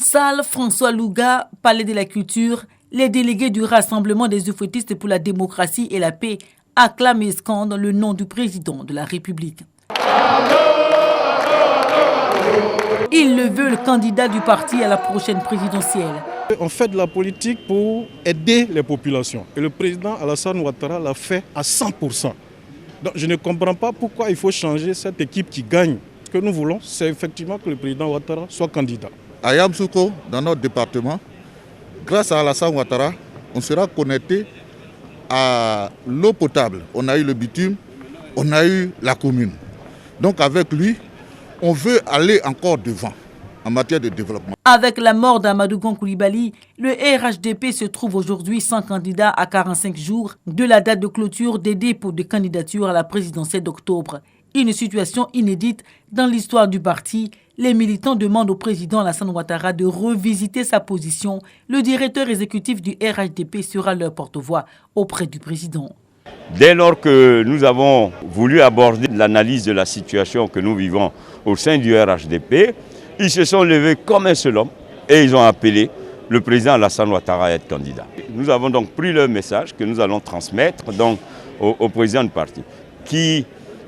Salle François Louga, Palais de la Culture, les délégués du Rassemblement des Euphotistes pour la démocratie et la paix acclament et scandent le nom du président de la République. Il le veut, le candidat du parti à la prochaine présidentielle. On fait de la politique pour aider les populations. Et le président Alassane Ouattara l'a fait à 100%. Donc je ne comprends pas pourquoi il faut changer cette équipe qui gagne. Ce que nous voulons, c'est effectivement que le président Ouattara soit candidat. À Yamoussoukro, dans notre département, grâce à Alassane Ouattara, on sera connecté à l'eau potable. On a eu le bitume, on a eu la commune. Donc avec lui, on veut aller encore devant en matière de développement. Avec la mort d'Amadou Gon Coulibaly, le RHDP se trouve aujourd'hui sans candidat à 45 jours de la date de clôture des dépôts de candidature à la présidentielle d'octobre. Une situation inédite dans l'histoire du parti. Les militants demandent au président Alassane Ouattara de revisiter sa position. Le directeur exécutif du RHDP sera leur porte-voix auprès du président. Dès lors que nous avons voulu aborder l'analyse de la situation que nous vivons au sein du RHDP, ils se sont levés comme un seul homme et ils ont appelé le président Alassane Ouattara à être candidat. Nous avons donc pris leur message que nous allons transmettre donc au président du parti, qui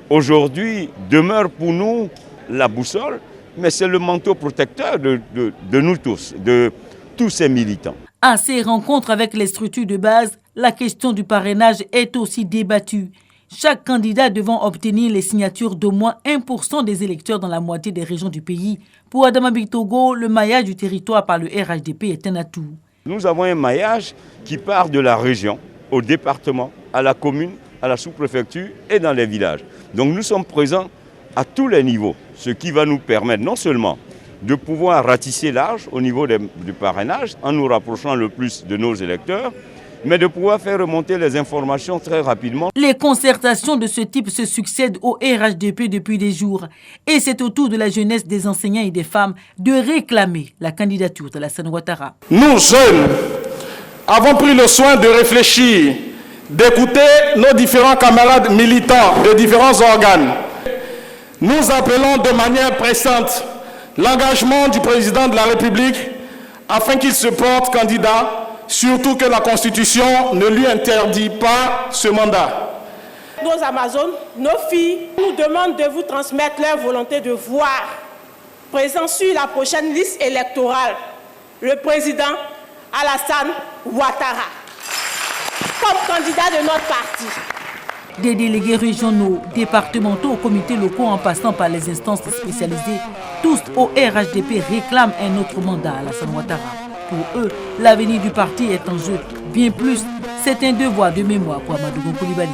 aujourd'hui demeure pour nous la boussole, mais c'est le manteau protecteur de nous tous, de tous ces militants. À ces rencontres avec les structures de base, la question du parrainage est aussi débattue. Chaque candidat devant obtenir les signatures d'au moins 1% des électeurs dans la moitié des régions du pays. Pour Adama Bitogo, le maillage du territoire par le RHDP est un atout. Nous avons un maillage qui part de la région, au département, à la commune, à la sous-préfecture et dans les villages. Donc nous sommes présents à tous les niveaux, ce qui va nous permettre non seulement de pouvoir ratisser large au niveau du parrainage en nous rapprochant le plus de nos électeurs, mais de pouvoir faire remonter les informations très rapidement. Les concertations de ce type se succèdent au RHDP depuis des jours. Et c'est au tour de la jeunesse, des enseignants et des femmes de réclamer la candidature de Alassane Ouattara. Nous, jeunes, avons pris le soin de réfléchir, d'écouter nos différents camarades militants de différents organes. Nous appelons de manière pressante l'engagement du président de la République afin qu'il se porte candidat, surtout que la Constitution ne lui interdit pas ce mandat. Nos Amazones, nos filles, nous demandent de vous transmettre leur volonté de voir présent sur la prochaine liste électorale le président Alassane Ouattara comme candidat de notre parti. Des délégués régionaux, départementaux, comités locaux en passant par les instances spécialisées, tous au RHDP réclament un autre mandat à Alassane Ouattara. Pour eux, l'avenir du parti est en jeu. Bien plus, c'est un devoir de mémoire pour Amadou Gon Coulibaly.